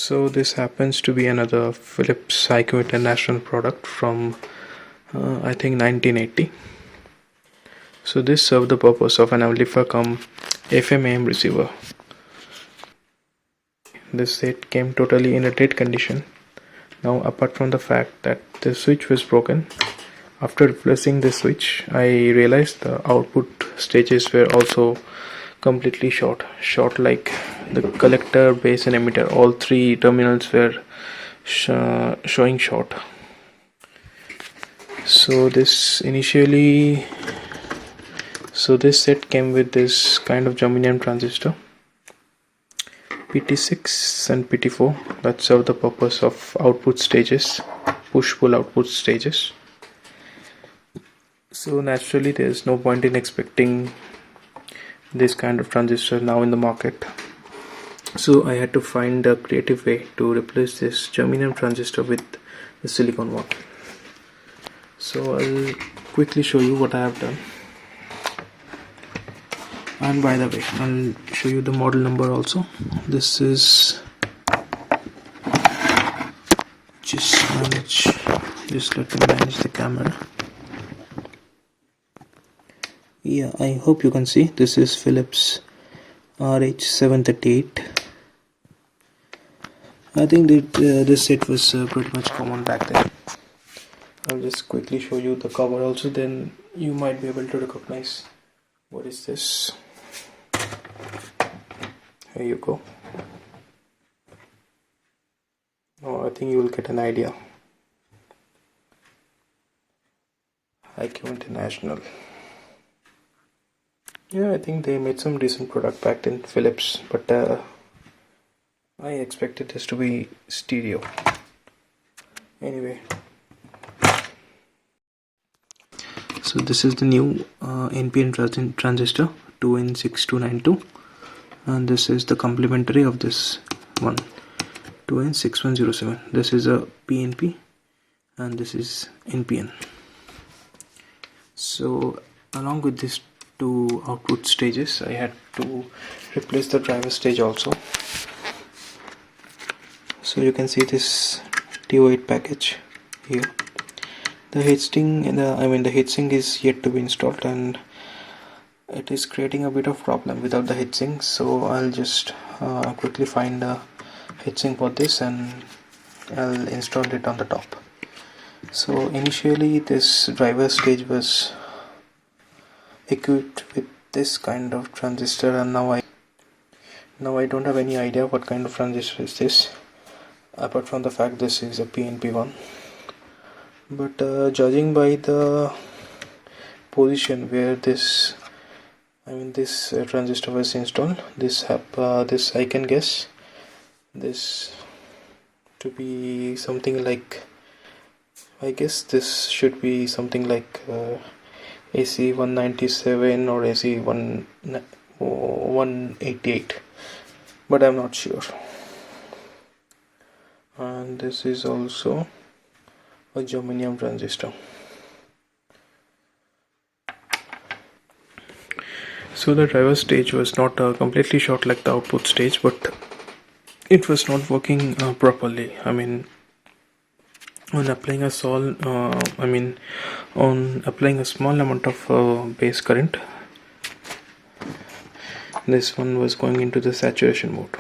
So this happens to be another Philips IQ International product from I think 1980. So this served the purpose of an amplifier cum FM AM receiver. This set came totally in a dead condition. Now, apart from the fact that the switch was broken, after replacing the switch I realized the output stages were also completely short like the collector, base and emitter. All three terminals were showing short. So this set came with this kind of germanium transistor PT6 and PT4 that serve the purpose of output stages, push-pull output stages. So naturally there is no point in expecting this kind of transistor now in the market. So I had to find a creative way to replace this germanium transistor with the silicon one. So I'll quickly show you what I have done. And by the way, I'll show you the model number also. This is just let me manage the camera. Yeah, I hope you can see this is Philips RH738. I think that this set was pretty much common back then. I'll just quickly show you the cover also, then you might be able to recognize what is this. Here you go. Now I think you will get an idea. IQ International. Yeah, I think they made some decent product back then, Philips, but I expected this to be stereo. Anyway, so this is the new NPN transistor 2N6292, and this is the complementary of this one 2N6107. This is a PNP and this is NPN. So along with these two output stages, I had to replace the driver stage also. So you can see this TO8 package here. The heatsink is yet to be installed and it is creating a bit of problem without the heatsink. So I'll just quickly find a heatsink for this and I'll install it on the top. So initially this driver stage was equipped with this kind of transistor, and now I don't have any idea what kind of transistor is this, apart from the fact this is a PNP one. But judging by the position where this transistor was installed, this I can guess this to be something like, I guess this should be something like AC 197 or AC 188, but I'm not sure. And this is also a germanium transistor. So the driver stage was not completely short like the output stage, but it was not working properly. On applying a small amount of base current, this one was going into the saturation mode,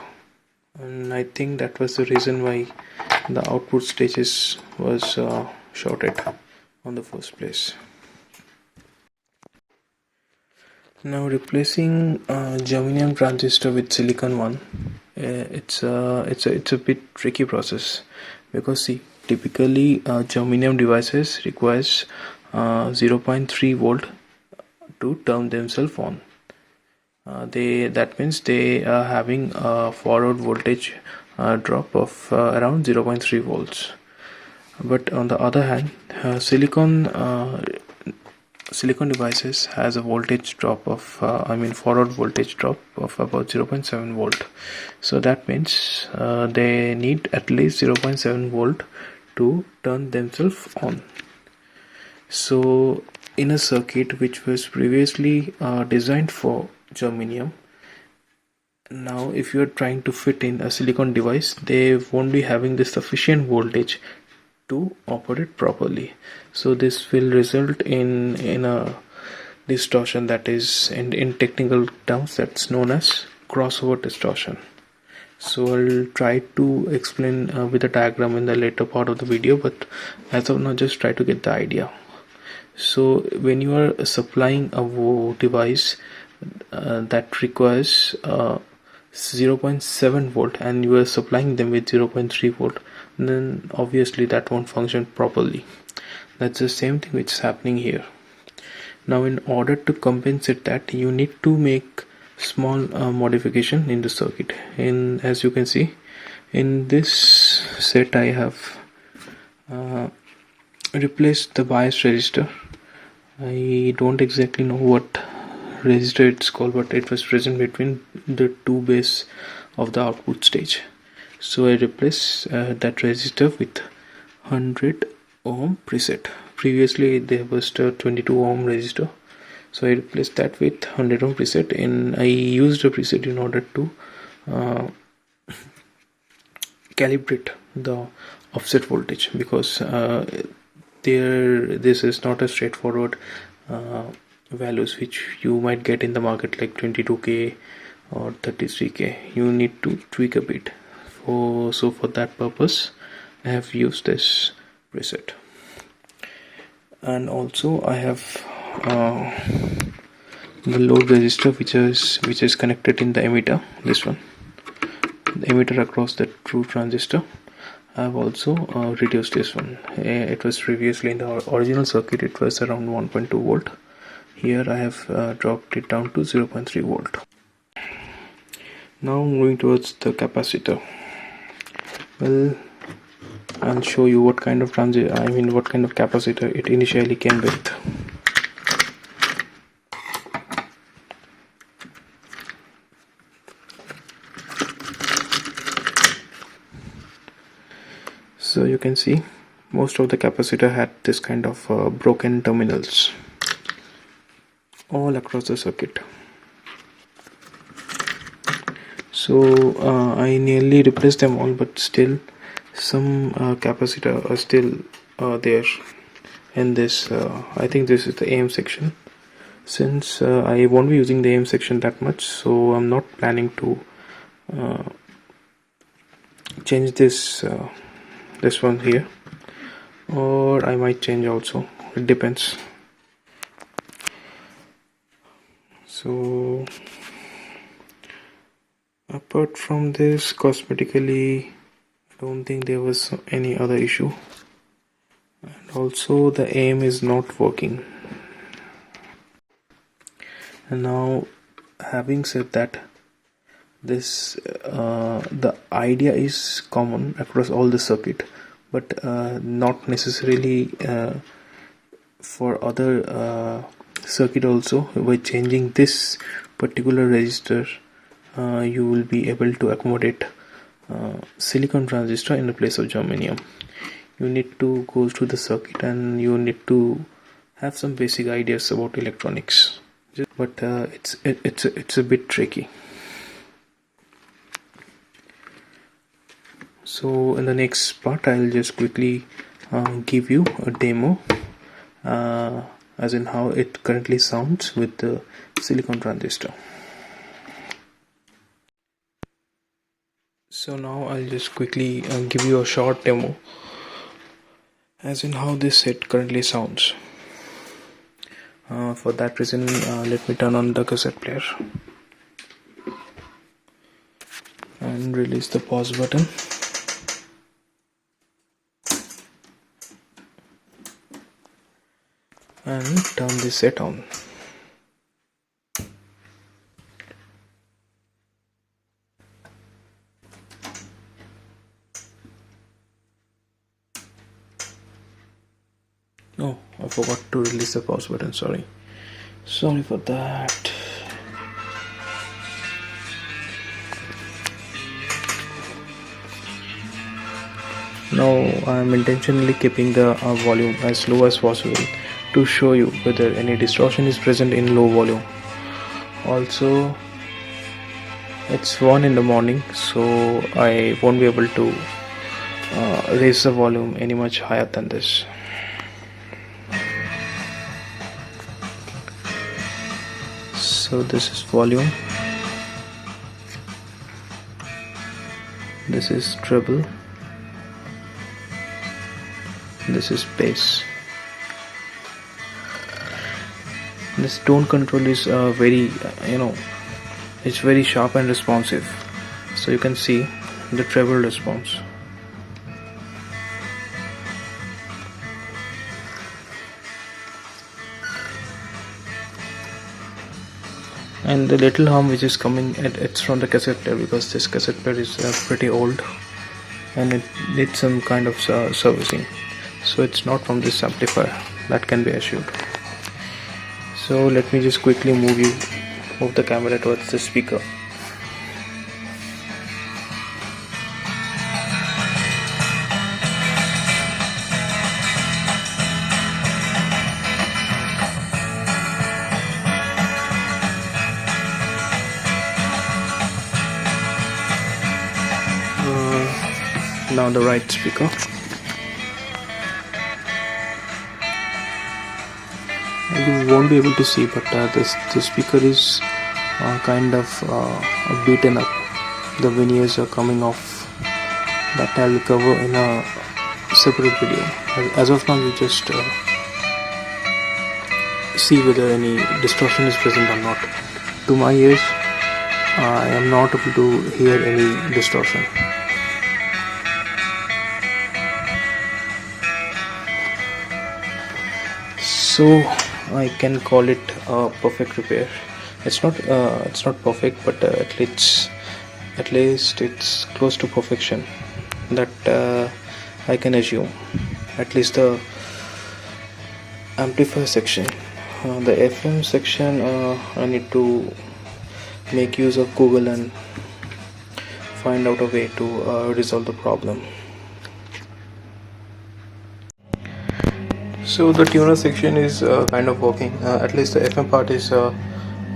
and I think that was the reason why the output stages was shorted on the first place. Now replacing germanium transistor with silicon one, it's a bit tricky process, because see, typically germanium devices requires 0.3 volt to turn themselves on. That means they are having a forward voltage drop of around 0.3 volts. But on the other hand, silicon devices has a voltage drop of forward voltage drop of about 0.7 volt. So that means they need at least 0.7 volt to turn themselves on. So in a circuit which was previously designed for germanium, Now if you are trying to fit in a silicon device, they won't be having the sufficient voltage to operate properly, so this will result in a distortion, that is in technical terms that's known as crossover distortion. So I'll try to explain with a diagram in the later part of the video, but as of now just try to get the idea. So when you are supplying a device that requires 0.7 volt and you are supplying them with 0.3 volt, then obviously that won't function properly. That's the same thing which is happening here. Now in order to compensate that, you need to make small modification in the circuit. As you can see in this set, I have replaced the bias resistor. I don't exactly know what resistor it's called, but it was present between the two base of the output stage. So I replaced that resistor with 100 ohm preset. Previously there was the 22 ohm resistor, so I replaced that with 100 ohm preset, and I used a preset in order to calibrate the offset voltage, because this is not a straightforward values which you might get in the market like 22k or 33k. You need to tweak a bit. So for that purpose I have used this preset. And also I have the load resistor which is connected in the emitter, this one, the emitter across the true transistor. I have also reduced this one. It was previously in the original circuit, it was around 1.2 volt. Here I have dropped it down to 0.3 volt. Now moving towards the capacitor. Well, I'll show you what kind of capacitor it initially came with. So you can see most of the capacitor had this kind of broken terminals all across the circuit. So I nearly replaced them all, but still some capacitor are still there in this. I think this is the AM section. Since I won't be using the AM section that much, so I'm not planning to change this one here, or I might change also, it depends. So apart from this, cosmetically I don't think there was any other issue, and also the AM is not working. And now, having said that, this the idea is common across all the circuit, but not necessarily for other circuit also. By changing this particular resistor, you will be able to accommodate silicon transistor in the place of germanium. You need to go through the circuit and you need to have some basic ideas about electronics, but it's a bit tricky. So in the next part I'll just quickly give you a demo as in how it currently sounds with the silicon transistor. So now I'll just quickly give you a short demo as in how this set currently sounds. For that reason, let me turn on the cassette player and release the pause button. And turn this set on. Oh, I forgot to release the pause button, sorry for that. Now I am intentionally keeping the volume as low as possible to show you whether any distortion is present in low volume. Also, It's 1 in the morning, so I won't be able to raise the volume any much higher than this. So this is volume, this is treble, this is bass. This tone control is very it's very sharp and responsive, so you can see the treble response. And the little hum which is coming, it's from the cassette player, because this cassette player is pretty old and it needs some kind of servicing, so it's not from this amplifier, that can be assured. So let me just quickly move the camera towards the speaker. Now the right speaker. You won't be able to see, but the speaker is kind of beaten up. The veneers are coming off. That I'll cover in a separate video. As of now, you just see whether any distortion is present or not. To my ears, I am not able to hear any distortion. So I can call it a perfect repair. It's not perfect, but at least it's close to perfection. That I can assume. At least the amplifier section, the FM section, I need to make use of Google and find out a way to resolve the problem. So the tuner section is kind of working. At least the FM part is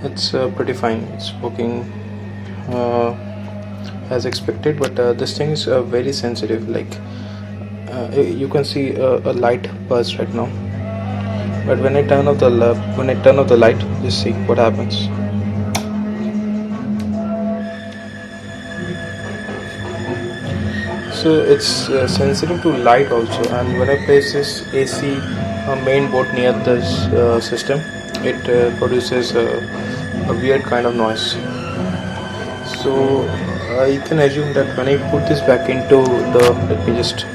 it's pretty fine. It's working as expected. But this thing is very sensitive. Like you can see a light buzz right now. But when I turn off the light, just see what happens. So it's sensitive to light also, and when I place this AC main board near this system, it produces a weird kind of noise. So I can assume that when I put this back into let me just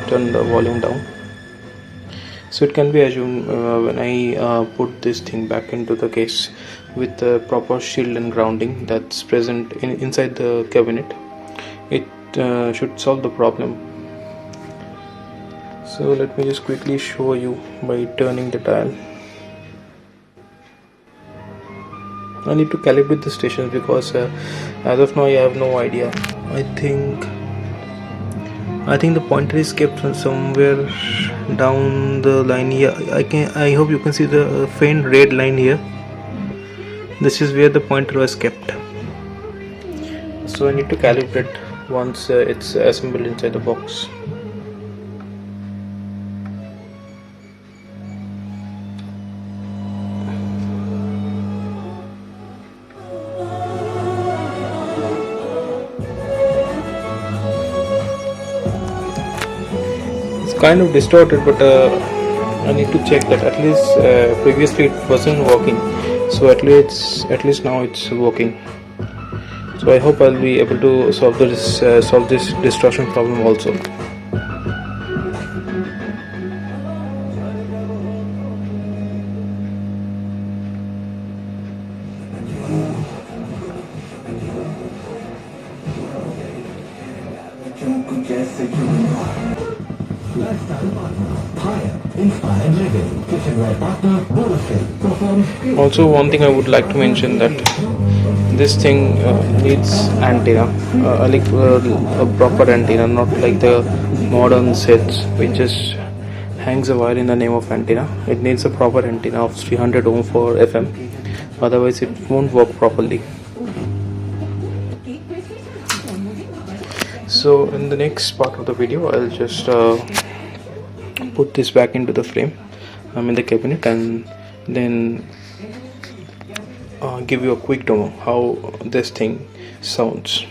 turn the volume down. So it can be assumed when I put this thing back into the case with the proper shield and grounding that's present inside the cabinet, it should solve the problem. So let me just quickly show you by turning the dial. I need to calibrate the stations because as of now I have no idea. I think the pointer is kept somewhere down the line here. I hope you can see the faint red line here. This is where the pointer was kept. So I need to calibrate once it's assembled inside the box. It's kind of distorted, but I need to check that. At least previously it wasn't working, so at least now it's working. So I hope I'll be able to solve this distortion problem also. Also, one thing I would like to mention that this thing needs antenna, like a proper antenna, not like the modern sets which just hangs a wire in the name of antenna. It needs a proper antenna of 300 ohm for FM, otherwise it won't work properly. So in the next part of the video, I'll just put this back into the frame, in the cabinet, and then give you a quick demo how this thing sounds.